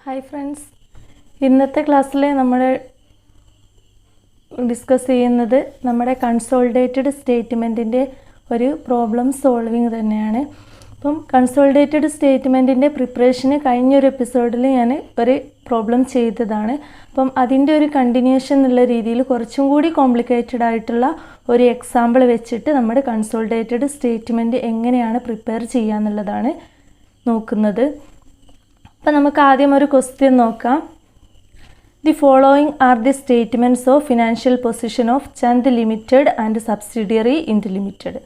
Hi friends, ഇന്നത്തെ ക്ലാസ്സിൽ നമ്മൾ ഡിസ്കസ് ചെയ്യുന്നത് നമ്മുടെ കൺസോളിഡേറ്റഡ് സ്റ്റേറ്റ്മെൻറ്റിൻ്റെ ഒരു പ്രോബ്ലം സോൾവിങ് തന്നെയാണ്. അപ്പം കൺസോളിഡേറ്റഡ് സ്റ്റേറ്റ്മെൻറ്റിൻ്റെ പ്രിപ്പറേഷന് കഴിഞ്ഞൊരു എപ്പിസോഡിൽ ഞാൻ ഒരു പ്രോബ്ലം ചെയ്തതാണ്. അപ്പം അതിൻ്റെ ഒരു കണ്ടിന്യൂഷൻ എന്നുള്ള രീതിയിൽ കുറച്ചും കൂടി കോംപ്ലിക്കേറ്റഡ് ആയിട്ടുള്ള ഒരു എക്സാമ്പിൾ വെച്ചിട്ട് നമ്മുടെ കൺസോളിഡേറ്റഡ് സ്റ്റേറ്റ്മെൻറ്റ് എങ്ങനെയാണ് പ്രിപ്പയർ ചെയ്യുക എന്നുള്ളതാണ് നോക്കുന്നത്. അപ്പോൾ നമുക്ക് ആദ്യം ഒരു ക്വസ്റ്റ്യൻ നോക്കാം. The following are the statements of financial position of Chand limited and subsidiary India limited.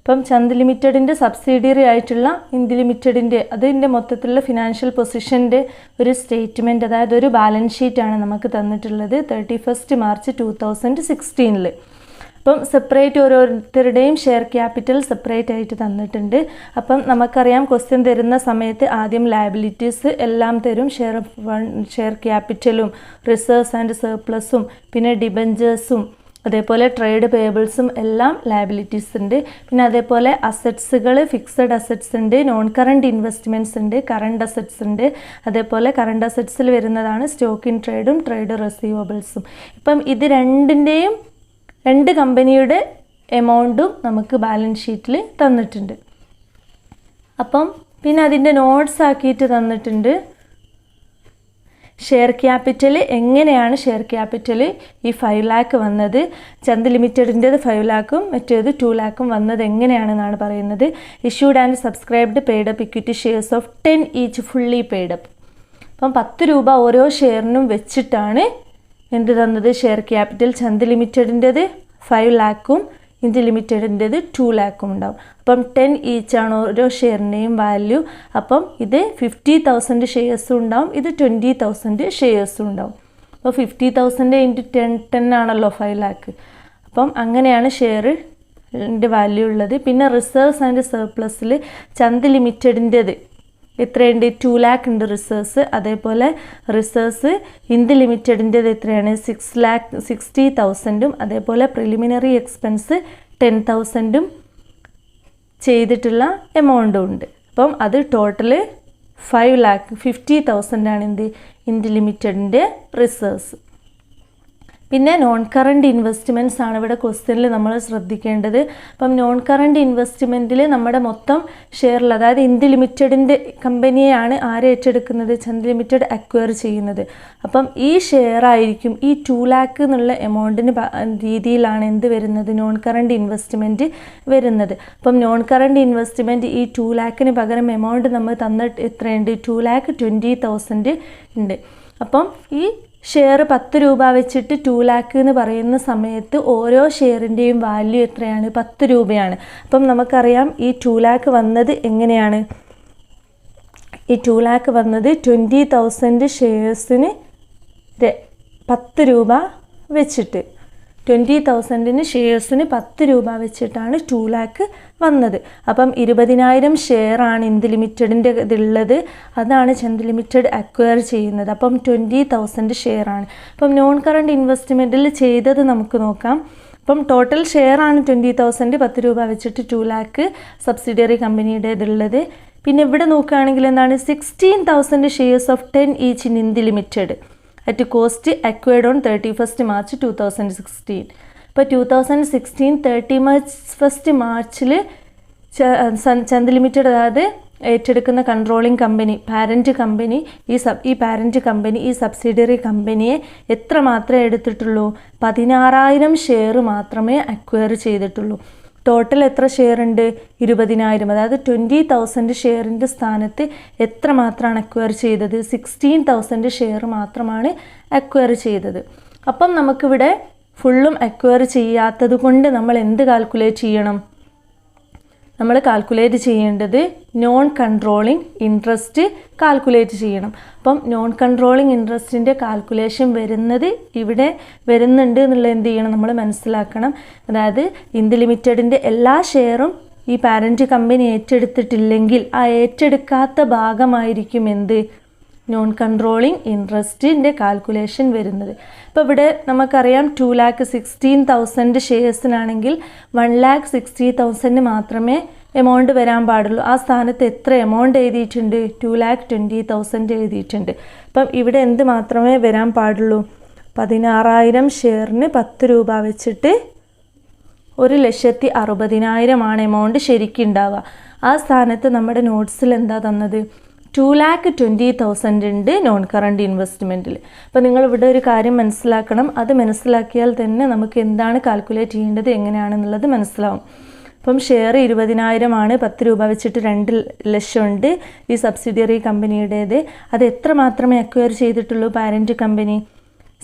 അപ്പം ചന്ദ് ലിമിറ്റഡിൻ്റെ സബ്സിഡിയറി ആയിട്ടുള്ള ഇന്ത്യ ലിമിറ്റഡിൻ്റെ അതിൻ്റെ മൊത്തത്തിലുള്ള ഫിനാൻഷ്യൽ പൊസിഷൻ്റെ ഒരു സ്റ്റേറ്റ്മെൻറ്റ്, അതായത് ഒരു ബാലൻസ് ഷീറ്റാണ് നമുക്ക് തന്നിട്ടുള്ളത് 31 മാർച്ച് 2016. അപ്പം സെപ്പറേറ്റ് ഓരോരുത്തരുടെയും ഷെയർ ക്യാപിറ്റൽ സെപ്പറേറ്റ് ആയിട്ട് തന്നിട്ടുണ്ട്. അപ്പം നമുക്കറിയാം ക്വസ്റ്റ്യൻ തരുന്ന സമയത്ത് ആദ്യം ലയബിലിറ്റീസ് എല്ലാം തരും, ഷെയർ ക്യാപിറ്റലും റിസർവ്സ് ആൻഡ് സർപ്ലസും പിന്നെ ഡിബഞ്ചേഴ്സും അതേപോലെ ട്രേഡ് പേയബിൾസും എല്ലാം ലയബിലിറ്റീസ് ഉണ്ട്. പിന്നെ അതേപോലെ അസറ്റ്സുകൾ ഫിക്സഡ് അസറ്റ്സ് ഉണ്ട്, നോൺ കറണ്ട് ഇൻവെസ്റ്റ്മെൻറ്റ്സ് ഉണ്ട്, കറണ്ട് അസറ്റ്സ് ഉണ്ട്. അതേപോലെ കറണ്ട് അസറ്റ്സിൽ വരുന്നതാണ് സ്റ്റോക്ക് ഇൻ ട്രേഡും ട്രേഡ് റിസീവബിൾസും. ഇപ്പം ഇത് രണ്ട് കമ്പനിയുടെ എമൗണ്ടും നമുക്ക് ബാലൻസ് ഷീറ്റിൽ തന്നിട്ടുണ്ട്. അപ്പം പിന്നെ അതിൻ്റെ നോട്ട്സ് ആക്കിയിട്ട് തന്നിട്ടുണ്ട്. ഷെയർ ക്യാപിറ്റൽ എങ്ങനെയാണ് ഷെയർ ക്യാപിറ്റൽ ഈ 5 lakh വന്നത്, ചന്ദ് ലിമിറ്റഡിൻ്റേത് 5 lakhും മറ്റേത് 2 lakhും വന്നത് എങ്ങനെയാണെന്നാണ് പറയുന്നത്. Issued and subscribed paid up equity shares of 10 each fully paid up. അപ്പം 10 രൂപ ഓരോ ഷെയറിനും വെച്ചിട്ടാണ് എന്ത് തന്നത്, ഷെയർ ക്യാപിറ്റൽ. ചന്ദ് ലിമിറ്റഡിൻ്റേത് 5 lakhും ഇന്ത്യ ലിമിറ്റഡിൻ്റേത് 2 lakhും ഉണ്ടാവും. അപ്പം 10 each ആണ് ഓരോ ഷെയറിൻ്റെയും വാല്യൂ. അപ്പം ഇത് 50,000 ഷെയർസും ഉണ്ടാവും, ഇത് 20,000 ഷെയർസും ഉണ്ടാവും. അപ്പോൾ 50,000 × 10 ആണല്ലോ 5 lakh. അപ്പം അങ്ങനെയാണ് ഷെയറിൻ്റെ വാല്യൂ ഉള്ളത്. പിന്നെ റിസർവ്സ് ആൻഡ് സർപ്ലസിൽ ചന്ദ് ലിമിറ്റഡിൻ്റേത് എത്രയുണ്ട്, 2 lakh ഉണ്ട് റിസർവ്സ്. അതേപോലെ റിസർവ്സ് ഇന്ത്യ ലിമിറ്റഡിൻ്റേത് എത്രയാണ്, 6,60,000. അതേപോലെ പ്രിലിമിനറി എക്സ്പെൻസ് 10,000 ചെയ്തിട്ടുള്ള എമൗണ്ടും ഉണ്ട്. അപ്പം അത് ടോട്ടൽ 5 lakh 50,000 ആണ് ഇന്ത്യ ലിമിറ്റഡിൻ്റെ റിസർവ്സ്. പിന്നെ നോൺ കറണ്ട് ഇൻവെസ്റ്റ്മെൻറ്റ്സ് ആണ് ഇവിടെ ക്വസ്റ്റ്യനിൽ നമ്മൾ ശ്രദ്ധിക്കേണ്ടത്. അപ്പം നോൺ കറണ്ട് ഇൻവെസ്റ്റ്മെൻറ്റിൽ നമ്മുടെ മൊത്തം ഷെയറിൽ, അതായത് ഇന്ത്യ ലിമിറ്റഡിൻ്റെ കമ്പനിയെയാണ് ആരെ ഏറ്റെടുക്കുന്നത്, ചന്ദ് ലിമിറ്റഡ് അക്വയർ ചെയ്യുന്നത്. അപ്പം ഈ ഷെയർ ആയിരിക്കും ഈ 2 lakh എന്നുള്ള എമൗണ്ടിന് രീതിയിലാണ് എന്ത് വരുന്നത്, നോൺ കറണ്ട് ഇൻവെസ്റ്റ്മെൻറ്റ് വരുന്നത്. അപ്പം നോൺ കറണ്ട് ഇൻവെസ്റ്റ്മെൻറ്റ് ഈ 2 lakhന് പകരം എമൗണ്ട് നമ്മൾ തന്നിട്ട് എത്രയുണ്ട്, 2,20,000 ഉണ്ട്. അപ്പം ഈ ഷെയർ 10 രൂപ വെച്ചിട്ട് 2 lakh എന്ന് പറയുന്ന സമയത്ത് ഓരോ ഷെയറിൻ്റെയും വാല്യൂ എത്രയാണ്, 10 രൂപയാണ്. അപ്പം നമുക്കറിയാം ഈ 2 lakh വന്നത് എങ്ങനെയാണ്, ഈ 2 lakh വന്നത് 20,000 ഷെയർസിന് 10 രൂപ വെച്ചിട്ട്, 20,000 ഷെയർസിന് 10 രൂപ വെച്ചിട്ടാണ് 2 lakh വന്നത്. അപ്പം 20,000 ഷെയറാണ് ഇന്ത്യ ലിമിറ്റഡിൻ്റെ ഇതുള്ളത്, അതാണ് ചന്ദ് ലിമിറ്റഡ് അക്വയർ ചെയ്യുന്നത്. അപ്പം 20,000 ഷെയറാണ്. അപ്പം നോൺ കറണ്ട് ഇൻവെസ്റ്റ്മെൻറ്റിൽ ചെയ്തത് നമുക്ക് നോക്കാം. അപ്പം ടോട്ടൽ ഷെയറാണ് 20,000, 10 രൂപ വെച്ചിട്ട് 2 lakh സബ്സിഡിയറി കമ്പനിയുടെ ഇതുള്ളത്. പിന്നെ ഇവിടെ നോക്കുകയാണെങ്കിൽ എന്താണ്, 16,000 shares of 10 each in India limited at cost acquired on 31 March 2016. ഇപ്പോൾ 2016 31 മാർച്ചിൽ ചന്ദ് ലിമിറ്റഡ്, അതായത് ഏറ്റെടുക്കുന്ന കൺട്രോളിംഗ് കമ്പനി, പാരൻറ്റ് കമ്പനി, ഈ പാരൻറ്റ് കമ്പനി ഈ സബ്സിഡിയറി കമ്പനിയെ എത്ര മാത്രമേ എടുത്തിട്ടുള്ളൂ, 16,000 ഷെയർ മാത്രമേ അക്വയർ ചെയ്തിട്ടുള്ളൂ. ടോട്ടൽ എത്ര ഷെയർ ഉണ്ട്, 20,000. അതായത് 20,000 ഷെയറിൻ്റെ സ്ഥാനത്ത് എത്ര മാത്രമാണ് അക്വയർ ചെയ്തത്, 16,000 ഷെയർ മാത്രമാണ് അക്വയർ ചെയ്തത്. അപ്പം നമുക്കിവിടെ ഫുള്ളും അക്വയർ ചെയ്യാത്തത് കൊണ്ട് നമ്മൾ എന്ത് കാൽക്കുലേറ്റ് ചെയ്യണം, നമ്മൾ കാൽക്കുലേറ്റ് ചെയ്യേണ്ടത് നോൺ കൺട്രോളിങ് ഇൻട്രസ്റ്റ് കാൽക്കുലേറ്റ് ചെയ്യണം. അപ്പം നോൺ കൺട്രോളിങ് ഇൻട്രസ്റ്റിൻ്റെ കാൽക്കുലേഷൻ വരുന്നത് ഇവിടെ വരുന്നുണ്ട് എന്നുള്ളത് എന്ത് ചെയ്യണം, നമ്മൾ മനസ്സിലാക്കണം. അതായത് ഇന്ത്യ ലിമിറ്റഡിൻ്റെ എല്ലാ ഷെയറും ഈ പാരൻറ്റ് കമ്പനി ഏറ്റെടുത്തിട്ടില്ലെങ്കിൽ ആ ഏറ്റെടുക്കാത്ത ഭാഗമായിരിക്കും എന്ത്, നോൺ കൺട്രോളിങ് ഇൻട്രസ്റ്റിൻ്റെ കാൽക്കുലേഷൻ വരുന്നത്. ഇപ്പോൾ ഇവിടെ നമുക്കറിയാം 2,16,000 ഷെയർസിനാണെങ്കിൽ 1,60,000 മാത്രമേ എമൗണ്ട് വരാൻ പാടുള്ളൂ. ആ സ്ഥാനത്ത് എത്ര എമൗണ്ട് എഴുതിയിട്ടുണ്ട്? 2,20,000 എഴുതിയിട്ടുണ്ട്. അപ്പം ഇവിടെ എന്ത് മാത്രമേ വരാൻ പാടുള്ളൂ? 16,000 ഷെയറിന് 10 രൂപ വെച്ചിട്ട് 1,60,000 എമൗണ്ട് ശരിക്കും ഉണ്ടാവുക. ആ സ്ഥാനത്ത് നമ്മുടെ നോട്ട്സിൽ എന്താ തന്നത്? 2,20,000 ഉണ്ട് നോൺ കറണ്ട് ഇൻവെസ്റ്റ്മെൻറ്റിൽ. അപ്പോൾ നിങ്ങൾ ഇവിടെ ഒരു കാര്യം മനസ്സിലാക്കണം. അത് മനസ്സിലാക്കിയാൽ തന്നെ നമുക്ക് എന്താണ് കാൽക്കുലേറ്റ് ചെയ്യേണ്ടത് എങ്ങനെയാണെന്നുള്ളത് മനസ്സിലാവും. അപ്പം ഷെയർ 20,000 ആണ്, 10 രൂപ വെച്ചിട്ട് 2 ലക്ഷം ഉണ്ട് ഈ സബ്സിഡിയറി കമ്പനിയുടേത്. അത് എത്ര മാത്രമേ അക്വയർ ചെയ്തിട്ടുള്ളൂ? പാരൻറ്റ് കമ്പനി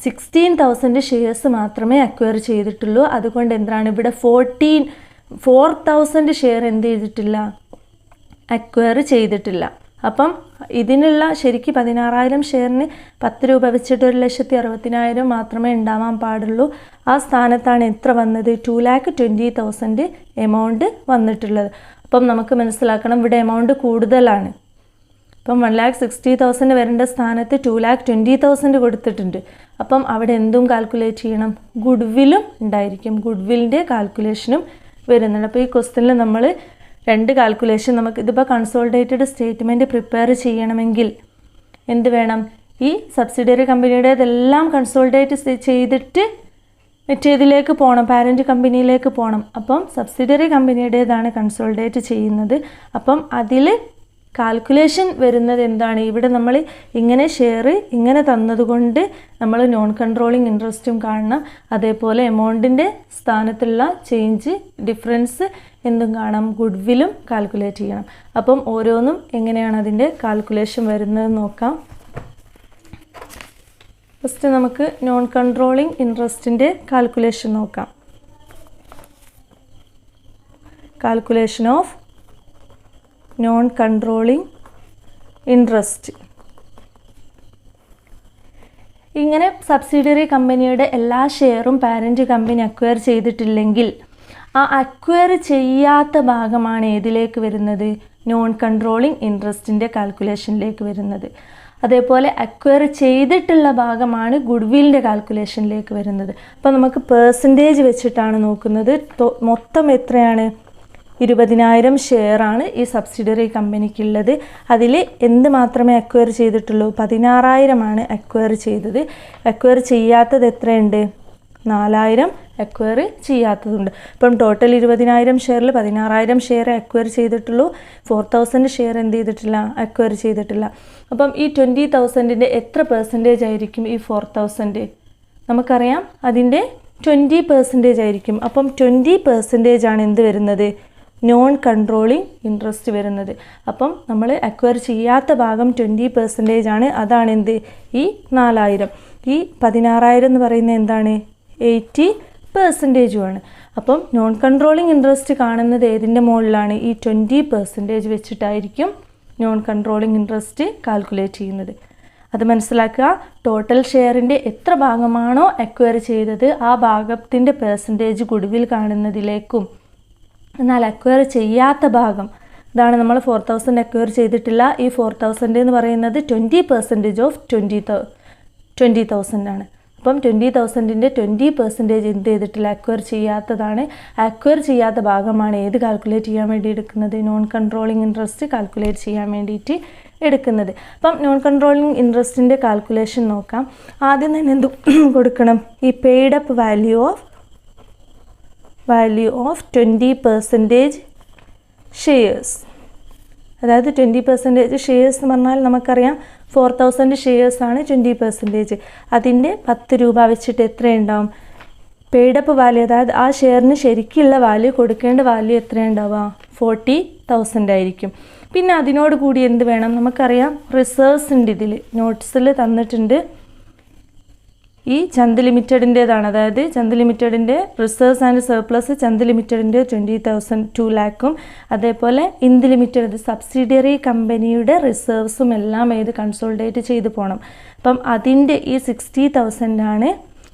16,000 ഷെയർസ് മാത്രമേ അക്വയർ ചെയ്തിട്ടുള്ളൂ. അതുകൊണ്ട് എന്താണ് ഇവിടെ 4,000 ഷെയർ എന്ത് ചെയ്തിട്ടില്ല? അക്വയർ ചെയ്തിട്ടില്ല. അപ്പം ഇതിനുള്ള ശരിക്കും 16,000 ഷെയറിന് 10 രൂപ വെച്ചിട്ട് 1,60,000 മാത്രമേ ഉണ്ടാവാൻ പാടുള്ളൂ. ആ സ്ഥാനത്താണ് എത്ര വന്നത്? 2,20,000 എമൗണ്ട് വന്നിട്ടുള്ളത്. അപ്പം നമുക്ക് മനസ്സിലാക്കണം ഇവിടെ എമൗണ്ട് കൂടുതലാണ്. അപ്പം 1,60,000 വരേണ്ട സ്ഥാനത്ത് 2,20,000 കൊടുത്തിട്ടുണ്ട്. അപ്പം അവിടെ എന്തും കാൽക്കുലേറ്റ് ചെയ്യണം, ഗുഡ്വില്ലും ഉണ്ടായിരിക്കും. ഗുഡ്വില്ലിൻ്റെ കാൽക്കുലേഷനും വരുന്നുണ്ട്. അപ്പോൾ ഈ ക്വസ്റ്റ്യനിൽ നമ്മൾ 2 കാൽക്കുലേഷൻ നമുക്ക് ഇതിപ്പോൾ കൺസോളിഡേറ്റഡ് സ്റ്റേറ്റ്മെൻറ്റ് പ്രിപ്പയർ ചെയ്യണമെങ്കിൽ എന്ത് വേണം? ഈ സബ്സിഡിയറി കമ്പനിയുടേതെല്ലാം കൺസോളിഡേറ്റ് ചെയ്തിട്ട് മറ്റേതിലേക്ക് പോകണം, പാരൻറ്റ് കമ്പനിയിലേക്ക് പോകണം. അപ്പം സബ്സിഡിയറി കമ്പനിയുടേതാണ് കൺസോളിഡേറ്റ് ചെയ്യുന്നത്. അപ്പം അതിൽ കാൽക്കുലേഷൻ വരുന്നത് എന്താണ്? ഇവിടെ നമ്മൾ ഇങ്ങനെ ഷെയർ ഇങ്ങനെ തന്നതുകൊണ്ട് നമ്മൾ നോൺ കൺട്രോളിങ് ഇൻട്രസ്റ്റും കാണണം. അതേപോലെ എമൗണ്ടിൻ്റെ സ്ഥാനത്തുള്ള ചേഞ്ച് ഡിഫറൻസ് എന്തും കാണാം, ഗുഡ്വില്ലും കാൽക്കുലേറ്റ് ചെയ്യണം. അപ്പം ഓരോന്നും എങ്ങനെയാണ് അതിൻ്റെ കാൽക്കുലേഷൻ വരുന്നത് നോക്കാം. ഫസ്റ്റ് നമുക്ക് നോൺ കൺട്രോളിങ് ഇൻട്രസ്റ്റിൻ്റെ കാൽക്കുലേഷൻ നോക്കാം. Calculation of non controlling interest. ഇങ്ങനെ സബ്സിഡിയറി കമ്പനിയുടെ എല്ലാ ഷെയറും പാരൻറ്റ് കമ്പനി അക്വയർ ചെയ്തിട്ടില്ലെങ്കിൽ ആ അക്വയർ ചെയ്യാത്ത ഭാഗമാണ് ഏതിലേക്ക് വരുന്നത്? നോൺ കൺട്രോളിങ് ഇൻട്രസ്റ്റിൻ്റെ കാൽക്കുലേഷനിലേക്ക് വരുന്നത്. അതേപോലെ അക്വയർ ചെയ്തിട്ടുള്ള ഭാഗമാണ് ഗുഡ്വില്ലിൻ്റെ കാൽക്കുലേഷനിലേക്ക് വരുന്നത്. അപ്പോൾ നമുക്ക് പേഴ്സൻറ്റേജ് വെച്ചിട്ടാണ് നോക്കുന്നത്. മൊത്തം എത്രയാണ്? 20,000 ഷെയറാണ് ഈ സബ്സിഡിയറി കമ്പനിക്കുള്ളത്. അതിൽ എന്ത് മാത്രമേ അക്വയർ ചെയ്തിട്ടുള്ളൂ? 16,000 അക്വയർ ചെയ്തത്. അക്വയർ ചെയ്യാത്തത് എത്രയുണ്ട്? 4,000 അക്വയർ ചെയ്യാത്തതുണ്ട്. അപ്പം ടോട്ടൽ 20,000 ഷെയറിൽ 16,000 ഷെയർ അക്വയർ ചെയ്തിട്ടുള്ളൂ. 4,000 ഷെയർ എന്ത് ചെയ്തിട്ടില്ല? അക്വയർ ചെയ്തിട്ടില്ല. അപ്പം ഈ 20,000ൻ്റെ എത്ര പെർസെൻറ്റേജ് ആയിരിക്കും ഈ 4,000? നമുക്കറിയാം അതിൻ്റെ 20% ആയിരിക്കും. അപ്പം 20% ആണ് എന്ത് വരുന്നത്? നോൺ കൺട്രോളിങ് ഇൻട്രസ്റ്റ് വരുന്നത്. അപ്പം നമ്മൾ അക്വയർ ചെയ്യാത്ത ഭാഗം 20% ആണ്. അതാണ് എന്ത്? ഈ 4,000. ഈ 16,000 എന്ന് പറയുന്നത് എന്താണ്? 80% അപ്പം നോൺ കൺട്രോളിങ് ഇൻട്രസ്റ്റ് കാണുന്നത് ഏതിൻ്റെ മുകളിലാണ്? ഈ 20% വെച്ചിട്ടായിരിക്കും നോൺ കൺട്രോളിങ് ഇൻട്രസ്റ്റ് കാൽക്കുലേറ്റ് ചെയ്യുന്നത്. അത് മനസ്സിലാക്കുക. ടോട്ടൽ ഷെയറിൻ്റെ എത്ര ഭാഗമാണോ അക്വയർ ചെയ്തത് ആ ഭാഗത്തിൻ്റെ പെർസെൻറ്റേജ് ഗുഡ്വിൽ കാണുന്നതിലേക്കും, എന്നാൽ അക്വയർ ചെയ്യാത്ത ഭാഗം ഇതാണ് നമ്മൾ 4,000 അക്വയർ ചെയ്തിട്ടില്ല. ഈ 4,000 എന്ന് പറയുന്നത് 20% ഓഫ് 20,000 ആണ്. അപ്പം 20,000ൻ്റെ 20% എന്ത് ചെയ്തിട്ടില്ല? അക്വയർ ചെയ്യാത്തതാണ്. അക്വയർ ചെയ്യാത്ത ഭാഗമാണ് ഏത് കാൽക്കുലേറ്റ് ചെയ്യാൻ വേണ്ടി എടുക്കുന്നത്? നോൺ കൺട്രോളിങ് ഇൻട്രസ്റ്റ് കാൽക്കുലേറ്റ് ചെയ്യാൻ വേണ്ടിയിട്ട് എടുക്കുന്നത്. അപ്പം നോൺ കൺട്രോളിങ് ഇൻട്രസ്റ്റിൻ്റെ കാൽക്കുലേഷൻ നോക്കാം. ആദ്യം തന്നെ എന്ത് കൊടുക്കണം? ഈ paid up value of 20% shares. അതായത് 20% ഷെയർസ് എന്ന് പറഞ്ഞാൽ നമുക്കറിയാം 4,000 ഷെയർസാണ് 20%. അതിൻ്റെ 10 രൂപ വെച്ചിട്ട് എത്രയുണ്ടാവും? പെയ്ഡപ്പ് വാല്യൂ, അതായത് ആ ഷെയറിന് ശരിക്കുള്ള വാല്യൂ, കൊടുക്കേണ്ട വാല്യൂ എത്രയുണ്ടാവുക? 40,000 ആയിരിക്കും. പിന്നെ അതിനോട് കൂടി എന്ത് വേണം? നമുക്കറിയാം റിസർവ്സ് ഉണ്ട്. ഇതിൽ നോട്ട്സിൽ തന്നിട്ടുണ്ട്. ഈ ചന്ദ് ലിമിറ്റഡിൻ്റേതാണ്. അതായത് ചന്ദ് ലിമിറ്റഡിൻ്റെ റിസർവ്സ് ആൻഡ് സർപ്ലസ് ചന്ദ് ലിമിറ്റഡിൻ്റെ 2 ലാഖും അതേപോലെ ഇന്ത് ലിമിറ്റഡ് സബ്സിഡിയറി കമ്പനിയുടെ റിസർവ്സും എല്ലാം ഏത് കൺസോളിഡേറ്റ് ചെയ്ത് പോകണം. അപ്പം അതിൻ്റെ ഈ 60,000 ആണ്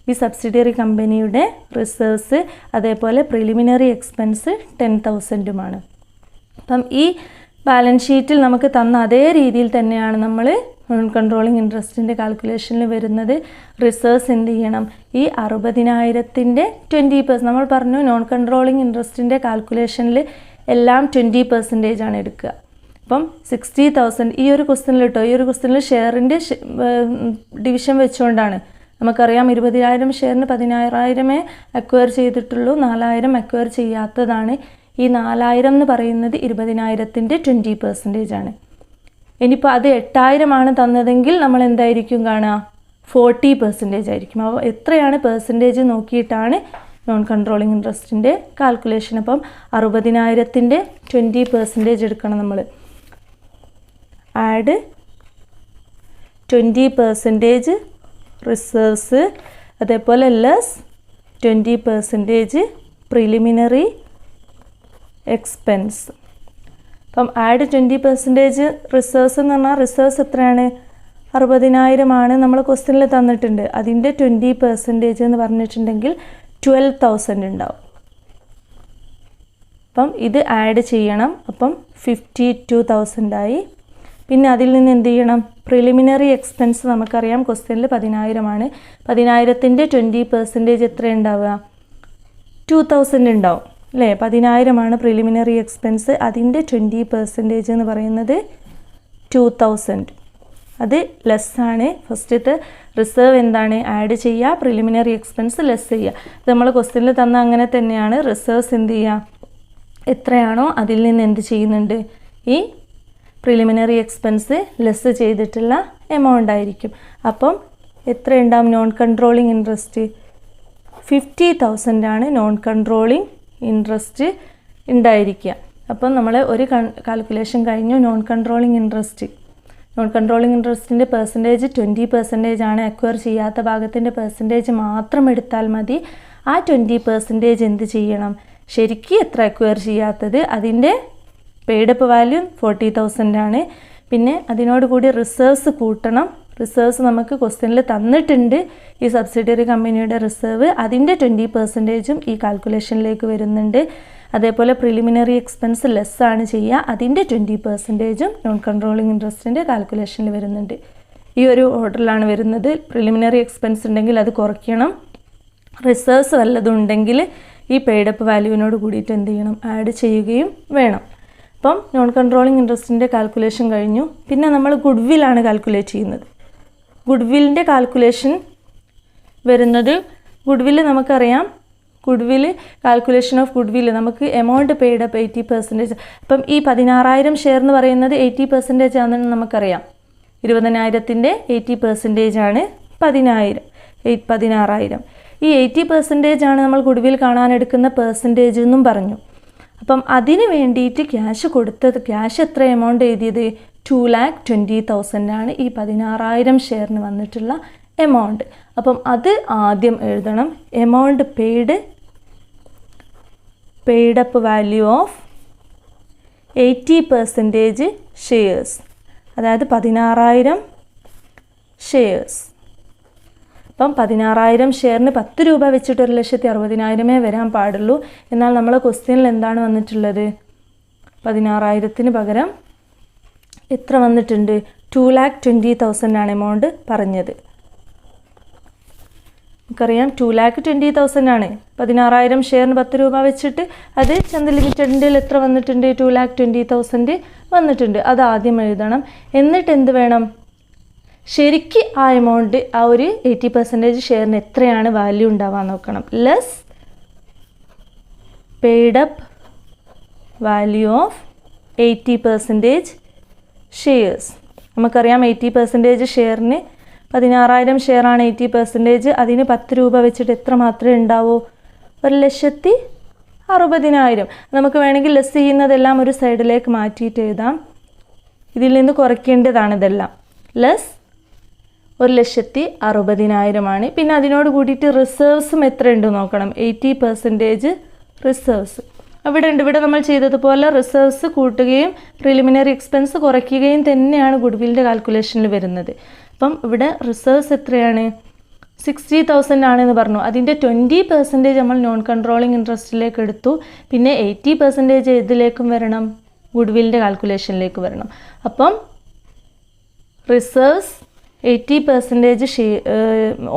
ഈ സബ്സിഡിയറി കമ്പനിയുടെ റിസർവ്സ്. അതേപോലെ പ്രിലിമിനറി എക്സ്പെൻസ് 10,000 അപ്പം ഈ ബാലൻസ് ഷീറ്റിൽ നമുക്ക് തന്ന അതേ രീതിയിൽ തന്നെയാണ് നമ്മൾ നോൺ കൺട്രോളിങ് ഇൻട്രസ്റ്റിൻ്റെ കാൽക്കുലേഷനിൽ വരുന്നത്. റിസർവ്സ് എന്ത് ചെയ്യണം? ഈ 60,000ൻ്റെ 20%. നമ്മൾ പറഞ്ഞു നോൺ കൺട്രോളിങ് ഇൻട്രസ്റ്റിൻ്റെ കാൽക്കുലേഷനിൽ എല്ലാം 20% ആണ് എടുക്കുക. അപ്പം 60,000 ഈ ഒരു ക്വസ്റ്റ്യനിൽ കേട്ടോ, ഈ ഒരു ക്വസ്റ്റ്യനിൽ ഷെയറിൻ്റെ ഡിവിഷൻ വെച്ചുകൊണ്ടാണ്. നമുക്കറിയാം 20,000 ഷെയറിന് 16,000 അക്വയർ ചെയ്തിട്ടുള്ളൂ, 4,000 അക്വയർ ചെയ്യാത്തതാണ്. ഈ 4,000 എന്ന് പറയുന്നത് 20,000-ൻ്റെ 20% ആണ്. ഇനിയിപ്പോൾ അത് 8,000 ആണ് തന്നതെങ്കിൽ നമ്മൾ എന്തായിരിക്കും കാണുക? 40% ആയിരിക്കും. അപ്പോൾ എത്രയാണ് പെർസെൻറ്റേജ് നോക്കിയിട്ടാണ് നോൺ കൺട്രോളിങ് ഇൻട്രസ്റ്റിൻ്റെ കാൽക്കുലേഷൻ. അപ്പം 60,000-ൻ്റെ 20% എടുക്കണം നമ്മൾ. ആഡ് 20% റിസർവ്സ്, അതേപോലെ ലെസ് 20% പ്രിലിമിനറി എക്സ്പെൻസ്. അപ്പം ആഡ് 20% റിസർവ്സ് എന്ന് പറഞ്ഞാൽ റിസർവ്സ് എത്രയാണ്? 60,000 ആണ് നമ്മൾ ക്വസ്റ്റ്യനിൽ തന്നിട്ടുണ്ട്. അതിൻ്റെ 20% എന്ന് പറഞ്ഞിട്ടുണ്ടെങ്കിൽ 12,000 ഉണ്ടാവും. അപ്പം ഇത് ആഡ് ചെയ്യണം. അപ്പം 52,000 ആയി. പിന്നെ അതിൽ നിന്ന് എന്ത് ചെയ്യണം? പ്രിലിമിനറി എക്സ്പെൻസ് നമുക്കറിയാം ക്വസ്റ്റ്യനിൽ 10,000 ആണ്. 10,000-ൻ്റെ 20% എത്ര ഉണ്ടാവുക? 2,000 ഉണ്ടാവും അല്ലേ? 10,000 ആണ് പ്രിലിമിനറി എക്സ്പെൻസ്. അതിൻ്റെ 20% എന്ന് പറയുന്നത് 2,000. അത് ലെസ്സാണ്. ഫസ്റ്റത്തെ റിസർവ് എന്താണ്? ആഡ് ചെയ്യുക, പ്രിലിമിനറി എക്സ്പെൻസ് ലെസ് ചെയ്യുക. ഇത് നമ്മൾ ക്വസ്റ്റ്യനിൽ തന്ന അങ്ങനെ തന്നെയാണ്. റിസർവ്സ് എന്ത് ചെയ്യുക? എത്രയാണോ അതിൽ നിന്ന് എന്ത് ചെയ്യുന്നുണ്ട്? ഈ പ്രിലിമിനറി എക്സ്പെൻസ് ലെസ് ചെയ്തിട്ടുള്ള എമൗണ്ട് ആയിരിക്കും. അപ്പം എത്ര ഉണ്ടാവും നോൺ കൺട്രോളിങ് ഇൻട്രസ്റ്റ്? 50,000 ആണ് നോൺ കൺട്രോളിങ് ഇൻട്രസ്റ്റ് ഉണ്ടായിരിക്കുക. അപ്പം നമ്മൾ ഒരു കാൽക്കുലേഷൻ കഴിഞ്ഞു. Non controlling interest, non controlling ഇൻട്രസ്റ്റിൻ്റെ പെർസെൻറ്റേജ് 20% ആണ്. അക്വയർ ചെയ്യാത്ത ഭാഗത്തിൻ്റെ പെർസെൻറ്റേജ് മാത്രം എടുത്താൽ മതി. ആ 20% എന്ത് ചെയ്യണം? ശരിക്കും എത്ര അക്വയർ ചെയ്യാത്തത് അതിൻ്റെ പെയ്ഡപ്പ് വാല്യൂ 40,000 ആണ്. പിന്നെ അതിനോട് കൂടി റിസർവ്സ് കൂട്ടണം. റിസർവ്സ് നമുക്ക് ക്വസ്റ്റ്യനിൽ തന്നിട്ടുണ്ട്. ഈ സബ്സിഡിയറി കമ്പനിയുടെ റിസർവ് അതിൻ്റെ 20%ഉം ഈ കാൽക്കുലേഷനിലേക്ക് വരുന്നുണ്ട്. അതേപോലെ പ്രിലിമിനറി എക്സ്പെൻസ് ലെസ്സാണ് ചെയ്യുക. അതിൻ്റെ 20%ഉം നോൺ കൺട്രോളിങ് ഇൻട്രസ്റ്റിൻ്റെ കാൽക്കുലേഷനിൽ വരുന്നുണ്ട്. ഈ ഒരു ഓർഡറിലാണ് വരുന്നത്. പ്രിലിമിനറി എക്സ്പെൻസ് ഉണ്ടെങ്കിൽ അത് കുറയ്ക്കണം. റിസർവ്സ് വല്ലതും ഉണ്ടെങ്കിൽ ഈ പെയ്ഡപ്പ് വാല്യൂവിനോട് കൂടിയിട്ട് എന്ത് ചെയ്യണം? ആഡ് ചെയ്യുകയും വേണം. അപ്പം നോൺ കൺട്രോളിങ് ഇൻട്രസ്റ്റിൻ്റെ കാൽക്കുലേഷൻ കഴിഞ്ഞു. പിന്നെ നമ്മൾ ഗുഡ്വില്ലാണ് കാൽക്കുലേറ്റ് ചെയ്യുന്നത്. ഗുഡ്വില്ലിൻ്റെ കാൽക്കുലേഷൻ വരുന്നത്, ഗുഡ്വില്ല് നമുക്കറിയാം, ഗുഡ്വില്ല് കാൽക്കുലേഷൻ ഓഫ് ഗുഡ്വില്ല് നമുക്ക് എമൗണ്ട് പെയ്ഡ് അപ്പ് 80%. അപ്പം ഈ 16,000 ഷെയർ എന്ന് പറയുന്നത് 80% ആണെന്ന് നമുക്കറിയാം. 20,000-ൻ്റെ 80% ആണ് 16,000. ഈ 80% ആണ് നമ്മൾ ഗുഡ്വിൽ കാണാനെടുക്കുന്ന പെർസെൻറ്റേജ് എന്നും പറഞ്ഞു. അപ്പം അതിന് വേണ്ടിയിട്ട് ക്യാഷ് എത്ര എമൗണ്ട് എഴുതിയത്? 2,20,000 ആണ് ഈ 16,000 ഷെയറിന് വന്നിട്ടുള്ള എമൗണ്ട്. അപ്പം അത് ആദ്യം എഴുതണം. Amount paid up value of 80% shares, അതായത് 16,000 ഷെയർസ്. അപ്പം 16,000 ഷെയറിന് 10 രൂപ വെച്ചിട്ട് 1,60,000 വരാൻ പാടുള്ളൂ. എന്നാൽ നമ്മളെ ക്വസ്റ്റ്യനിൽ എന്താണ് വന്നിട്ടുള്ളത്? 16,000-ന് പകരം എത്ര വന്നിട്ടുണ്ട്? 2,20,000 ആണ് എമൗണ്ട് പറഞ്ഞത്. നമുക്കറിയാം 2,20,000 ആണ്. 16,000 ഷെയറിന് 10 രൂപ വെച്ചിട്ട് അത് ചന്ത ലിമിറ്റഡിൻ്റെ എത്ര വന്നിട്ടുണ്ട്? 2,20,000 വന്നിട്ടുണ്ട്. അത് ആദ്യം എഴുതണം. എന്നിട്ട് എന്ത് വേണം? ശരിക്ക് ആ എമൗണ്ട്, ആ ഒരു 80% ഷെയറിന് എത്രയാണ് വാല്യൂ ഉണ്ടാവാൻ നോക്കണം. Less paid up value of 80% shares. നമുക്കറിയാം 80% ഷെയറിന് 16,000 ഷെയറാണ് 80%. അതിന് 10 രൂപ വെച്ചിട്ട് എത്ര മാത്രമേ ഉണ്ടാവൂ? 1,60,000. നമുക്ക് വേണമെങ്കിൽ ലെസ് ചെയ്യുന്നതെല്ലാം ഒരു സൈഡിലേക്ക് മാറ്റിയിട്ട് എഴുതാം. ഇതിൽ നിന്ന് കുറയ്ക്കേണ്ടതാണ് ഇതെല്ലാം. ലെസ് 1,60,000 ആണ്. പിന്നെ അതിനോട് കൂടിയിട്ട് റിസർവ്സും എത്ര ഉണ്ട് നോക്കണം. 80% റിസർവ്സ് അവിടെ ഉണ്ട്. ഇവിടെ നമ്മൾ ചെയ്തതുപോലെ റിസർവ്സ് കൂട്ടുകയും പ്രിലിമിനറി എക്സ്പെൻസ് കുറയ്ക്കുകയും തന്നെയാണ് ഗുഡ്വില്ലിൻ്റെ കാൽക്കുലേഷനിൽ വരുന്നത്. അപ്പം ഇവിടെ റിസർവ്സ് എത്രയാണ്? 60,000 ആണെന്ന് പറഞ്ഞു. അതിൻ്റെ 20% നമ്മൾ നോൺ കൺട്രോളിങ് ഇൻട്രസ്റ്റിലേക്ക് എടുത്തു. പിന്നെ 80% ഇതിലേക്കും വരണം, ഗുഡ്വില്ലിൻ്റെ കാൽക്കുലേഷനിലേക്ക് വരണം. അപ്പം റിസർവ്സ് 80%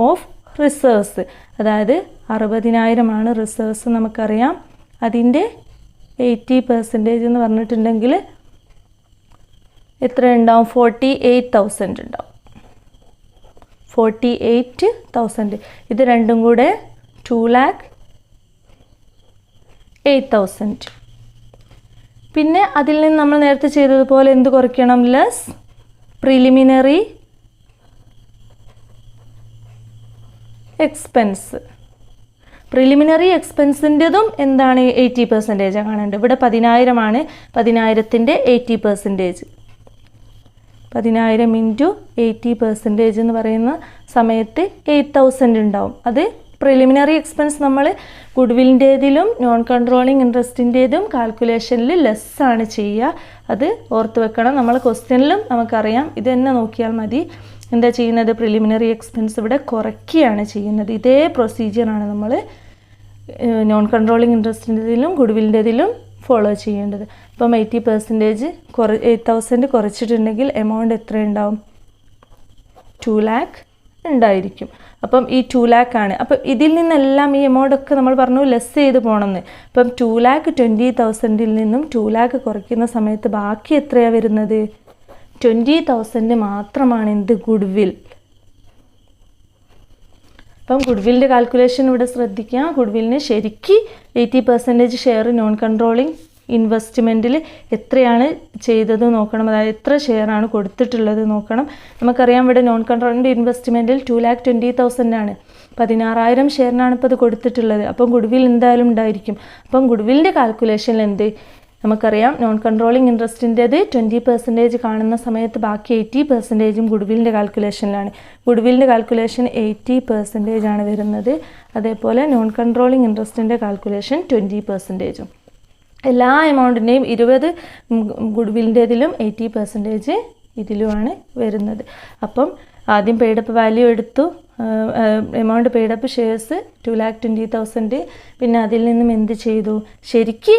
ഓഫ് റിസർവ്സ്, അതായത് 60,000 ആണ് റിസർവ്സ് നമുക്കറിയാം. അതിൻ്റെ 80% എന്ന് പറഞ്ഞിട്ടുണ്ടെങ്കിൽ എത്ര ഉണ്ടാവും? 48,000 ഉണ്ടാവും. 48,000. ഇത് രണ്ടും കൂടെ 2,08,000. പിന്നെ അതിൽ നിന്ന് നമ്മൾ നേരത്തെ ചെയ്തതുപോലെ എന്ത് കുറയ്ക്കണം? Less preliminary expense. പ്രിലിമിനറി എക്സ്പെൻസിൻ്റെതും എന്താണ്? 80% കാണേണ്ടത്. ഇവിടെ 10,000 ആണ്. 10,000-ൻ്റെ 80%. 10,000 × 80% എന്ന് പറയുന്ന സമയത്ത് 8,000 ഉണ്ടാവും. അത് പ്രിലിമിനറി എക്സ്പെൻസ് നമ്മൾ ഗുഡ്വില്ലിൻ്റേതിലും നോൺ കൺട്രോളിങ് ഇൻട്രസ്റ്റിൻ്റേതും കാൽക്കുലേഷനിൽ ലെസ്സാണ് ചെയ്യുക. അത് ഓർത്ത് വെക്കണം. നമ്മൾ ക്വസ്റ്റ്യനിലും നമുക്കറിയാം. ഇത് തന്നെ നോക്കിയാൽ മതി. എന്താ ചെയ്യുന്നത്? പ്രിലിമിനറി എക്സ്പെൻസ് ഇവിടെ കുറയ്ക്കുകയാണ് ചെയ്യുന്നത്. ഇതേ പ്രൊസീജിയറാണ് നമ്മൾ നോൺ കൺട്രോളിങ് ഇൻട്രസ്റ്റിൻ്റെതിലും ഗുഡ്വില്ലിൻ്റെതിലും ഫോളോ ചെയ്യേണ്ടത്. ഇപ്പം 80% 8,000 കുറച്ചിട്ടുണ്ടെങ്കിൽ എമൗണ്ട് എത്ര ഉണ്ടാവും? 2 lakh ഉണ്ടായിരിക്കും. അപ്പം ഈ 2 lakh ആണ്. അപ്പം ഇതിൽ നിന്നെല്ലാം ഈ എമൗണ്ടൊക്കെ നമ്മൾ പറഞ്ഞു ലെസ് ചെയ്ത് പോകണമെന്ന്. അപ്പം 2,20,000 നിന്നും 2 lakh കുറയ്ക്കുന്ന സമയത്ത് ബാക്കി എത്രയാണ് വരുന്നത്? 20,000 മാത്രമാണ് എന്ത്? ഗുഡ്വിൽ. അപ്പം ഗുഡ്വില്ലിൻ്റെ കാൽക്കുലേഷൻ ഇവിടെ ശ്രദ്ധിക്കുക. ഗുഡ്വില്ലിന് ശരിക്ക് 80% ഷെയർ നോൺ കൺട്രോളിങ് ഇൻവെസ്റ്റ്മെൻറ്റിൽ എത്രയാണ് ചെയ്തത് നോക്കണം. അതായത് എത്ര ഷെയറാണ് കൊടുത്തിട്ടുള്ളത് നോക്കണം. നമുക്കറിയാം ഇവിടെ നോൺ കൺട്രോളിൻ്റെ ഇൻവെസ്റ്റ്മെൻറ്റിൽ 2,20,000 ആണ്. 16,000 ഷെയറിനാണ് ഇപ്പോൾ ഇത് കൊടുത്തിട്ടുള്ളത്. അപ്പം ഗുഡ്വിൽ എന്തായാലും ഉണ്ടായിരിക്കും. അപ്പം ഗുഡ്വില്ലിൻ്റെ കാൽക്കുലേഷനിൽ എന്ത് നമുക്കറിയാം? നോൺ കൺട്രോളിങ് ഇൻട്രസ്റ്റിൻ്റേത് 20% കാണുന്ന സമയത്ത് ബാക്കി 80% ഗുഡ്വില്ലിൻ്റെ കാൽക്കുലേഷനിലാണ്. ഗുഡ്വില്ലിൻ്റെ കാൽക്കുലേഷൻ 80% ആണ് വരുന്നത്. അതേപോലെ നോൺ കൺട്രോളിങ് ഇൻട്രസ്റ്റിൻ്റെ കാൽക്കുലേഷൻ 20%. എല്ലാ എമൗണ്ടിൻ്റെയും 20 ഗുഡ്വില്ലിൻ്റേതിലും 80% ഇതിലുമാണ് വരുന്നത്. അപ്പം ആദ്യം പെയ്ഡപ്പ് വാല്യൂ എടുത്തു. Amount paid-up shares 2,20,000. പിന്നെ അതിൽ നിന്നും എന്ത് ചെയ്തു? ശരിക്ക്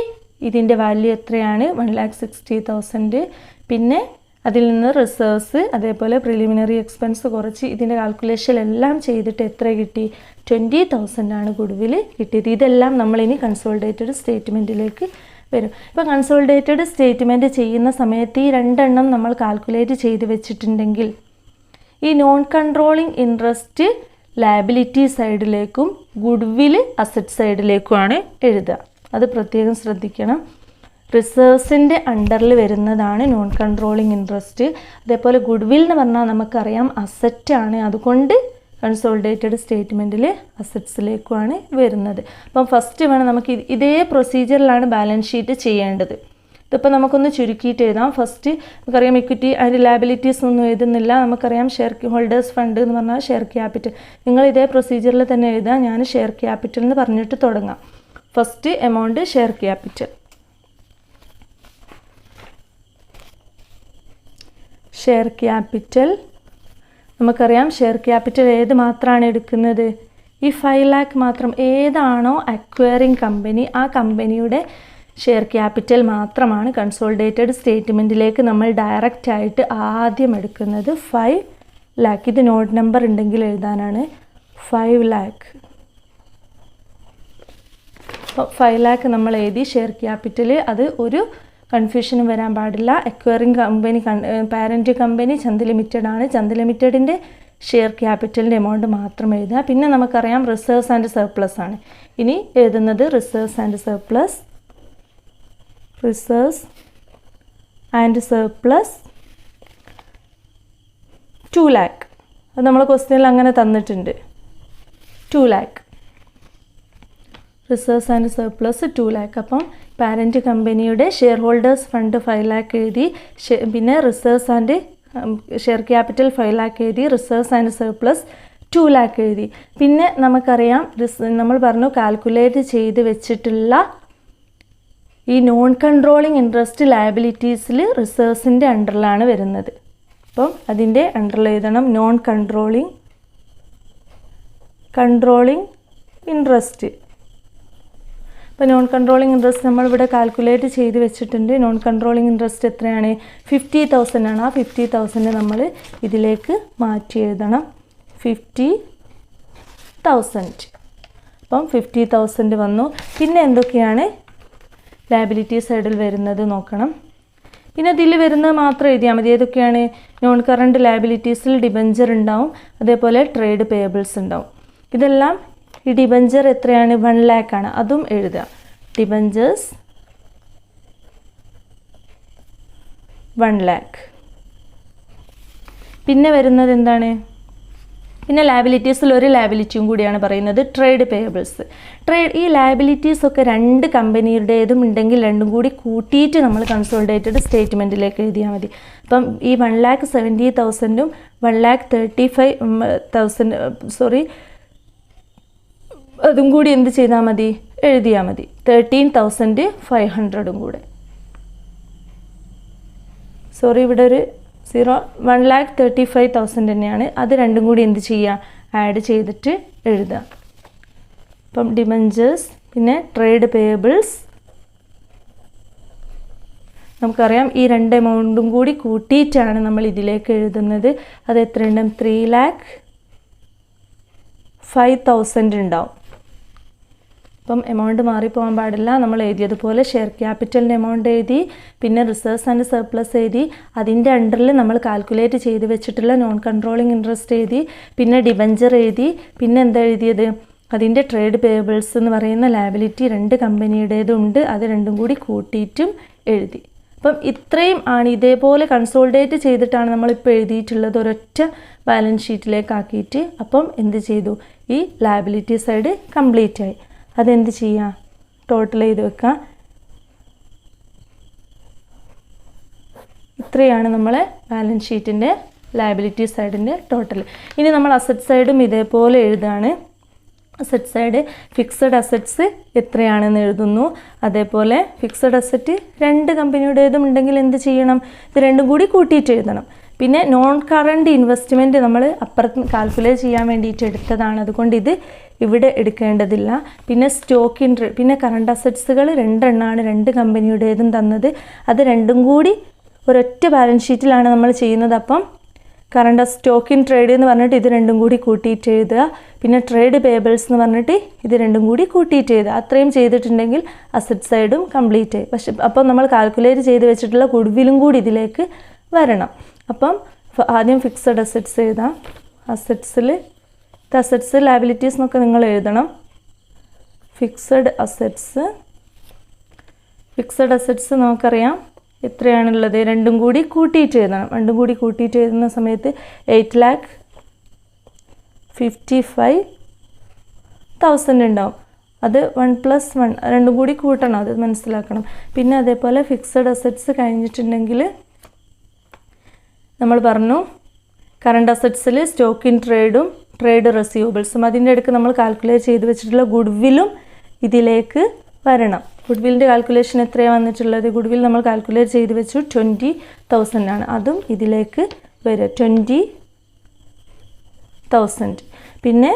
ഇതിൻ്റെ വാല്യൂ എത്രയാണ്? 1,60,000. പിന്നെ അതിൽ നിന്ന് റിസർവ്സ് അതേപോലെ പ്രിലിമിനറി എക്സ്പെൻസ് കുറച്ച് ഇതിൻ്റെ കാൽക്കുലേഷൻ എല്ലാം ചെയ്തിട്ട് എത്ര കിട്ടി? 20,000 ആണ് ഗുഡ്വിൽ കിട്ടിയത്. ഇതെല്ലാം നമ്മളിനി കൺസോളിഡേറ്റഡ് സ്റ്റേറ്റ്മെൻറ്റിലേക്ക് വരും. ഇപ്പോൾ കൺസോളിഡേറ്റഡ് സ്റ്റേറ്റ്മെൻറ്റ് ചെയ്യുന്ന സമയത്ത് ഈ രണ്ടെണ്ണം നമ്മൾ കാൽക്കുലേറ്റ് ചെയ്ത് വെച്ചിട്ടുണ്ടെങ്കിൽ ഈ നോൺ കൺട്രോളിങ് ഇൻട്രസ്റ്റ് ലയബിലിറ്റി സൈഡിലേക്കും ഗുഡ്വിൽ അസറ്റ് സൈഡിലേക്കുമാണ് എഴുതുക. അത് പ്രത്യേകം ശ്രദ്ധിക്കണം. റിസർവ്സിൻ്റെ അണ്ടറിൽ വരുന്നതാണ് നോൺ കൺട്രോളിങ് ഇൻട്രസ്റ്റ്. അതേപോലെ ഗുഡ്വിൽ എന്ന് പറഞ്ഞാൽ നമുക്കറിയാം അസറ്റാണ്. അതുകൊണ്ട് കൺസോളിഡേറ്റഡ് സ്റ്റേറ്റ്മെൻറ്റിൽ അസറ്റ്സിലേക്കുമാണ് വരുന്നത്. അപ്പം ഫസ്റ്റ് വേണം നമുക്ക് ഇതേ പ്രൊസീജിയറിലാണ് ബാലൻസ് ഷീറ്റ് ചെയ്യേണ്ടത്. ഇതിപ്പോൾ നമുക്കൊന്ന് ചുരുക്കിയിട്ട് എഴുതാം. ഫസ്റ്റ് നമുക്കറിയാം ഇക്വിറ്റി ആൻഡ് ലയബിലിറ്റീസ് ഒന്നും എഴുതുന്നില്ല. നമുക്കറിയാം ഷെയർ ഹോൾഡേഴ്സ് ഫണ്ട് എന്ന് പറഞ്ഞാൽ ഷെയർ ക്യാപിറ്റൽ. നിങ്ങൾ ഇതേ പ്രൊസീജിയറിൽ തന്നെ എഴുതാം. ഞാൻ ഷെയർ ക്യാപിറ്റൽ എന്ന് പറഞ്ഞിട്ട് തുടങ്ങാം. First amount share capital. Share capital നമുക്കറിയാം ഷെയർ ക്യാപിറ്റൽ ഏത് മാത്രമാണ് എടുക്കുന്നത്? ഈ 5 lakh മാത്രം. ഏതാണോ അക്വയറിങ് കമ്പനി ആ കമ്പനിയുടെ ഷെയർ ക്യാപിറ്റൽ മാത്രമാണ് കൺസോളിഡേറ്റഡ് സ്റ്റേറ്റ്മെൻറ്റിലേക്ക് നമ്മൾ ഡയറക്റ്റ് ആയിട്ട് ആദ്യം എടുക്കുന്നത്. 5 lakh. ഇത് നോട്ട് നമ്പർ ഉണ്ടെങ്കിൽ എഴുതാനാണ്. 5 lakh. അപ്പോൾ 5 lakh നമ്മൾ എഴുതി ഷെയർ ക്യാപിറ്റൽ. അത് ഒരു കൺഫ്യൂഷനും വരാൻ പാടില്ല. Acquiring company parent company Chand limited ആണ്. ചന്ദ് ലിമിറ്റഡിൻ്റെ ഷെയർ ക്യാപിറ്റലിൻ്റെ എമൗണ്ട് മാത്രം എഴുതുക. പിന്നെ നമുക്കറിയാം റിസർവ്സ് ആൻഡ് സർപ്ലസ് ആണ്. ഇനി എഴുതുന്നത് reserves and surplus. Reserves and surplus 2 lakh. അത് നമ്മൾ ക്വസ്റ്റ്യനിൽ അങ്ങനെ തന്നിട്ടുണ്ട്. 2 lakh. Reserves and surplus 2 lakh. അപ്പം പാരൻറ്റ് കമ്പനിയുടെ ഷെയർ ഹോൾഡേഴ്സ് ഫണ്ട് 5 lakh എഴുതി. പിന്നെ reserves and share capital 5 lakh എഴുതി. റിസർവ്സ് ആൻഡ് സർപ്ലസ് 2 lakh എഴുതി. പിന്നെ നമുക്കറിയാം നമ്മൾ പറഞ്ഞു കാൽക്കുലേറ്റ് ചെയ്ത് വെച്ചിട്ടുള്ള ഈ നോൺ കൺട്രോളിങ് ഇൻട്രസ്റ്റ് ലയബിലിറ്റീസിൽ റിസർവ്സിൻ്റെ അണ്ടറിലാണ് വരുന്നത്. അപ്പം അതിൻ്റെ അണ്ടറിൽ എഴുതണം നോൺ കൺട്രോളിങ് ഇൻട്രസ്റ്റ്. അപ്പോൾ നോൺ കൺട്രോളിങ് ഇൻട്രസ്റ്റ് നമ്മളിവിടെ കാൽക്കുലേറ്റ് ചെയ്ത് വെച്ചിട്ടുണ്ട്. നോൺ കൺട്രോളിങ് ഇൻട്രസ്റ്റ് എത്രയാണ്? 50,000 ആണ്. ആ 50,000 നമ്മൾ ഇതിലേക്ക് മാറ്റി എഴുതണം. 50,000. അപ്പം 50,000 വന്നു. പിന്നെ എന്തൊക്കെയാണ്? ലയബിലിറ്റി സൈഡിൽ വരുന്നത് നോക്കണം. പിന്നെ ഇതിൽ വരുന്നത് മാത്രം എഴുതിയാൽ മതി. ഏതൊക്കെയാണ്? നോൺ കറണ്ട് ലയബിലിറ്റീസിൽ ഡിബഞ്ചർ ഉണ്ടാവും, അതേപോലെ ട്രേഡ് പേയബിൾസ് ഉണ്ടാവും. ഇതെല്ലാം ഈ ഡിബഞ്ചർ എത്രയാണ്? 1 lakh ആണ്, അതും എഴുതുക. Debentures 1 lakh. പിന്നെ വരുന്നത് എന്താണ്? പിന്നെ ലയബിലിറ്റീസിൽ ഒരു ലയബിലിറ്റിയും കൂടിയാണ് പറയുന്നത്, ട്രേഡ് പേയബിൾസ്. ഈ ലയബിലിറ്റീസ് ഒക്കെ 2 കമ്പനിയുടേതും ഉണ്ടെങ്കിൽ രണ്ടും കൂടി കൂട്ടിയിട്ട് നമ്മൾ കൺസോളിഡേറ്റഡ് സ്റ്റേറ്റ്മെൻറ്റിലേക്ക് എഴുതിയാൽ മതി. അപ്പം ഈ 1,70,000 1,35,000 അതും കൂടി എന്ത് ചെയ്താൽ മതി? എഴുതിയാൽ മതി. 13,500 കൂടെ. ഇവിടെ ഒരു 1,35,000 തന്നെയാണ്. അത് രണ്ടും കൂടി എന്ത് ചെയ്യുക? ആഡ് ചെയ്തിട്ട് എഴുതുക. അപ്പം ഡിബഞ്ചേഴ്സ് പിന്നെ ട്രേഡ് പേയബിൾസ് നമുക്കറിയാം ഈ 2 എമൗണ്ടും കൂടി കൂട്ടിയിട്ടാണ് നമ്മൾ ഇതിലേക്ക് എഴുതുന്നത്. അത് എത്രയുണ്ടാവും? 3,05,000 ഉണ്ടാവും. അപ്പം എമൗണ്ട് മാറിപ്പോകാൻ പാടില്ല. നമ്മൾ എഴുതിയതുപോലെ ഷെയർ ക്യാപിറ്റലിൻ്റെ എമൗണ്ട് എഴുതി, പിന്നെ റിസർവ്സ് ആൻഡ് സർപ്ലസ് എഴുതി, അതിൻ്റെ അണ്ടറിൽ നമ്മൾ കാൽക്കുലേറ്റ് ചെയ്ത് വെച്ചിട്ടുള്ള നോൺ കൺട്രോളിങ് ഇൻട്രസ്റ്റ് എഴുതി, പിന്നെ ഡിബഞ്ചർ എഴുതി, പിന്നെ എന്താ എഴുതിയത്? അതിൻ്റെ ട്രേഡ് പേയബിൾസ് എന്ന് പറയുന്ന ലയബിലിറ്റി 2 കമ്പനിയുടേതും ഉണ്ട്, അത് രണ്ടും കൂടി കൂട്ടിയിട്ടും എഴുതി. അപ്പം ഇത്രയും ആണ്. ഇതേപോലെ കൺസോളിഡേറ്റ് ചെയ്തിട്ടാണ് നമ്മളിപ്പോൾ എഴുതിയിട്ടുള്ളത്, ഒരൊറ്റ ബാലൻസ് ഷീറ്റിലേക്ക് ആക്കിയിട്ട്. അപ്പം എന്ത് ചെയ്തു? ഈ ലയബിലിറ്റി സൈഡ് കംപ്ലീറ്റ് ആയി. അതെന്ത് ചെയ്യുക? ടോട്ടൽ ചെയ്ത് വെക്കുക. ഇത്രയാണ് നമ്മളെ ബാലൻസ് ഷീറ്റിൻ്റെ ലയബിലിറ്റി സൈഡിൻ്റെ ടോട്ടൽ. ഇനി നമ്മൾ അസറ്റ് സൈഡും ഇതേപോലെ എഴുതാണ്. അസറ്റ് സൈഡ് ഫിക്സഡ് അസറ്റ്സ് എത്രയാണെന്ന് എഴുതുന്നു. അതേപോലെ ഫിക്സഡ് അസറ്റ് 2 കമ്പനിയുടേതും ഉണ്ടെങ്കിൽ എന്ത് ചെയ്യണം? ഇത് രണ്ടും കൂടി കൂട്ടിയിട്ട് എഴുതണം. പിന്നെ നോൺ കറണ്ട് ഇൻവെസ്റ്റ്മെൻറ്റ് നമ്മൾ അപ്പുറത്ത് കാൽക്കുലേറ്റ് ചെയ്യാൻ വേണ്ടിയിട്ട് എടുത്തതാണ്, അതുകൊണ്ട് ഇത് ഇവിടെ എടുക്കേണ്ടതില്ല. പിന്നെ സ്റ്റോക്ക് ഇൻ പിന്നെ കറണ്ട് അസറ്റ്സുകൾ 2 എണ്ണമാണ് 2 കമ്പനിയുടേതും തന്നത്. അത് രണ്ടും കൂടി ഒരൊറ്റ ബാലൻസ് ഷീറ്റിലാണ് നമ്മൾ ചെയ്യുന്നത്. അപ്പം കറണ്ട് സ്റ്റോക്ക് ഇൻ ട്രേഡ് എന്ന് പറഞ്ഞിട്ട് ഇത് രണ്ടും കൂടി കൂട്ടിയിട്ട് എഴുതുക. പിന്നെ ട്രേഡ് പേയബിൾസ് എന്ന് പറഞ്ഞിട്ട് ഇത് രണ്ടും കൂടി കൂട്ടിയിട്ട് എഴുതുക. അത്രയും ചെയ്തിട്ടുണ്ടെങ്കിൽ അസറ്റ് സൈഡും കംപ്ലീറ്റ് ആയി. പക്ഷെ അപ്പം നമ്മൾ കാൽക്കുലേറ്റ് ചെയ്ത് വെച്ചിട്ടുള്ള ഗുഡ്വില്ലും കൂടി ഇതിലേക്ക് വരണം. അപ്പം ആദ്യം ഫിക്സഡ് അസറ്റ്സ് എഴുതാം. അസറ്റ്സ് ലയബിലിറ്റീസ് എന്നൊക്കെ നിങ്ങൾ എഴുതണം. ഫിക്സഡ് അസറ്റ്സ് നമുക്കറിയാം എത്രയാണുള്ളത്? രണ്ടും കൂടി കൂട്ടിയിട്ട് എഴുതണം. രണ്ടും കൂടി കൂട്ടിയിട്ട് എഴുതുന്ന സമയത്ത് 8,55,000 ഉണ്ടാവും. അത് 1+1 രണ്ടും കൂടി കൂട്ടണം, അത് മനസ്സിലാക്കണം. പിന്നെ അതേപോലെ ഫിക്സഡ് അസറ്റ്സ് കഴിഞ്ഞിട്ടുണ്ടെങ്കിൽ നമ്മൾ പറഞ്ഞു കറണ്ട് അസറ്റ്സിൽ സ്റ്റോക്ക് ഇൻ ട്രേഡും ട്രേഡ് റെസീവബിൾസും, അതിൻ്റെ ഇടയ്ക്ക് നമ്മൾ കാൽക്കുലേറ്റ് ചെയ്ത് വെച്ചിട്ടുള്ള ഗുഡ്വില്ലും ഇതിലേക്ക് വരണം. ഗുഡ്വില്ലിൻ്റെ കാൽക്കുലേഷൻ എത്രയാണ് വന്നിട്ടുള്ളത്? ഗുഡ്വിൽ നമ്മൾ കാൽക്കുലേറ്റ് ചെയ്ത് വെച്ചു 20,000 ആണ്, അതും ഇതിലേക്ക് വരും 20,000. പിന്നെ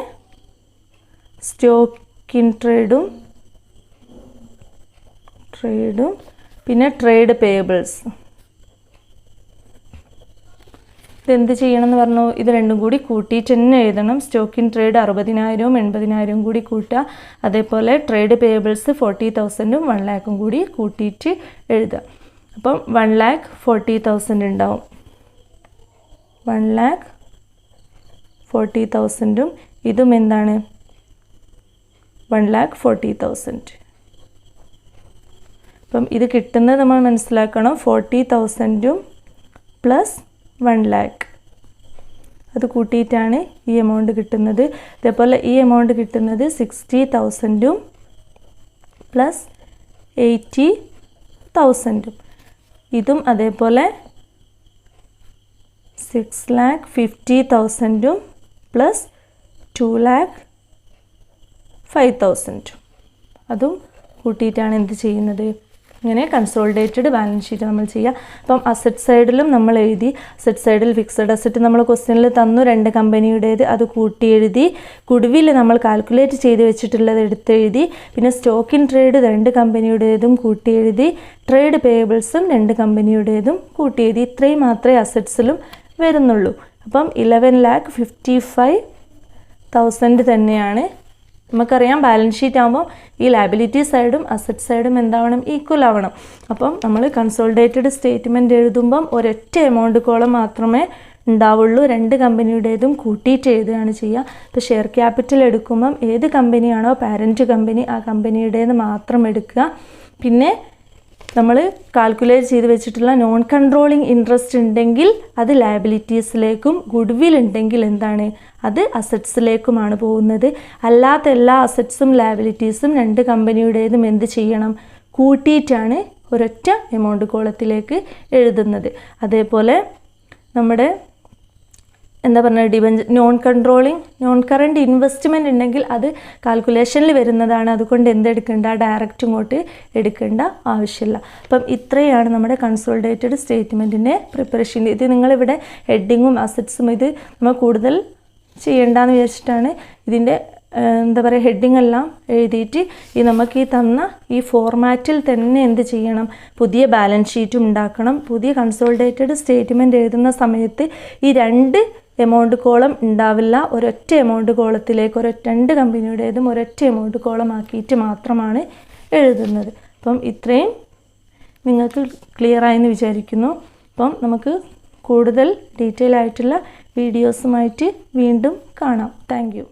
സ്റ്റോക്ക് ഇൻ ട്രേഡും പിന്നെ ട്രേഡ് പേയബിൾസ് ഇതെന്ത് ചെയ്യണമെന്ന് പറഞ്ഞു? ഇത് രണ്ടും കൂടി കൂട്ടിയിട്ട് തന്നെ എഴുതണം. സ്റ്റോക്ക് ഇൻ ട്രേഡ് 60,000 80,000 കൂടി കൂട്ടുക. അതേപോലെ ട്രേഡ് പേയബിൾസ് 40,000 1 lakh കൂടി കൂട്ടിയിട്ട് എഴുതുക. അപ്പം 1,40,000 ഉണ്ടാവും. 1,40,000 ഇതും എന്താണ്? 1,40,000. അപ്പം ഇത് കിട്ടുന്നത് നമ്മൾ മനസ്സിലാക്കണം. 40,000 പ്ലസ് 1 lakh അത് കൂട്ടിയിട്ടാണ് ഈ എമൗണ്ട് കിട്ടുന്നത്. അതേപോലെ ഈ എമൗണ്ട് കിട്ടുന്നത് 60,000 പ്ലസ് 80,000. ഇതും അതേപോലെ 6,50,000 പ്ലസ് 2,05,000 അതും കൂട്ടിയിട്ടാണ് എന്ത് ചെയ്യുന്നത്? ഇങ്ങനെ കൺസോളിഡേറ്റഡ് ബാലൻസ് ഷീറ്റ് നമ്മൾ ചെയ്യുക. അപ്പം അസറ്റ് സൈഡിലും നമ്മൾ എഴുതി. അസറ്റ് സൈഡിൽ ഫിക്സഡ് അസറ്റ് നമ്മൾ ക്വസ്റ്റ്യനിൽ തന്നു 2 കമ്പനിയുടേത്, അത് കൂട്ടി എഴുതി. ഗുഡ്വിൽ നമ്മൾ കാൽക്കുലേറ്റ് ചെയ്ത് വെച്ചിട്ടുള്ളത് എടുത്തെഴുതി. പിന്നെ സ്റ്റോക്ക് ഇൻ ട്രേഡ് 2 കമ്പനിയുടേതും കൂട്ടി എഴുതി. ട്രേഡ് പേയബിൾസും 2 കമ്പനിയുടേതും കൂട്ടി എഴുതി. ഇത്രയും മാത്രമേ അസറ്റ്സിലും വരുന്നുള്ളൂ. അപ്പം 11,55,000 തന്നെയാണ് നമുക്കറിയാം ബാലൻസ് ഷീറ്റ് ആകുമ്പോൾ ഈ ലയബിലിറ്റി സൈഡും അസറ്റ് സൈഡും എന്താവണം, ഈക്വൽ ആവണം. അപ്പം നമ്മൾ കൺസോളിഡേറ്റഡ് സ്റ്റേറ്റ്മെൻറ്റ് എഴുതുമ്പം ഒരൊറ്റ എമൗണ്ട് കോളം മാത്രമേ ഉണ്ടാവുള്ളൂ. 2 കമ്പനിയുടേതും കൂട്ടിയിട്ട് എഴുതുകയാണ് ചെയ്യുക. ഇപ്പോൾ ഷെയർ ക്യാപിറ്റൽ എടുക്കുമ്പം ഏത് കമ്പനിയാണോ പാരൻറ്റ് കമ്പനി ആ കമ്പനിയുടേത് മാത്രം എടുക്കുക. പിന്നെ നമ്മൾ കാൽക്കുലേറ്റ് ചെയ്ത് വെച്ചിട്ടുള്ള നോൺ കൺട്രോളിങ് ഇൻട്രസ്റ്റ് ഉണ്ടെങ്കിൽ അത് ലയബിലിറ്റീസിലേക്കും, ഗുഡ്വിൽ ഉണ്ടെങ്കിൽ എന്താണ്, അത് അസറ്റ്സിലേക്കുമാണ് പോകുന്നത്. അല്ലാത്ത എല്ലാ അസറ്റ്സും ലയബിലിറ്റീസും 2 കമ്പനിയുടേതും എന്ത് ചെയ്യണം, കൂട്ടിയിട്ടാണ് ഒരൊറ്റ എമൗണ്ട് കോളത്തിലേക്ക് എഴുതുന്നത്. അതേപോലെ നമ്മുടെ എന്താ പറയുക, നോൺ കറണ്ട് ഇൻവെസ്റ്റ്മെൻറ്റ് ഉണ്ടെങ്കിൽ അത് കാൽക്കുലേഷനിൽ വരുന്നതാണ്. അതുകൊണ്ട് എന്തെടുക്കേണ്ട, ഡയറക്റ്റ് ഇങ്ങോട്ട് എടുക്കേണ്ട ആവശ്യമില്ല. അപ്പം ഇത്രയാണ് നമ്മുടെ കൺസോളിഡേറ്റഡ് സ്റ്റേറ്റ്മെൻറ്റിൻ്റെ പ്രിപ്പറേഷൻ. ഇത് നിങ്ങളിവിടെ ഹെഡിങ്ങും അസറ്റ്സും ഇത് നമ്മൾ കൂടുതൽ ചെയ്യേണ്ടെന്ന് വിചാരിച്ചിട്ടാണ് ഇതിൻ്റെ എന്താ പറയുക ഹെഡിങ് എല്ലാം എഴുതിയിട്ട് നമുക്ക് ഈ തന്ന ഈ ഫോർമാറ്റിൽ തന്നെ എന്ത് ചെയ്യണം, പുതിയ ബാലൻസ് ഷീറ്റും ഉണ്ടാക്കണം. പുതിയ കൺസോളിഡേറ്റഡ് സ്റ്റേറ്റ്മെൻറ്റ് എഴുതുന്ന സമയത്ത് ഈ 2 എമൗണ്ട് കോളം ഉണ്ടാവില്ല. ഒരൊറ്റ എമൗണ്ട് കോളത്തിലേക്ക് 2 കമ്പനിയുടേതും ഒരൊറ്റ എമൗണ്ട് കോളം ആക്കിയിട്ട് മാത്രമാണ് എഴുതുന്നത്. അപ്പം ഇത്രയും നിങ്ങൾക്ക് ക്ലിയർ ആയെന്ന് വിചാരിക്കുന്നു. അപ്പം നമുക്ക് കൂടുതൽ ഡീറ്റെയിൽ ആയിട്ടുള്ള വീഡിയോസുമായിട്ട് വീണ്ടും കാണാം. Thank you.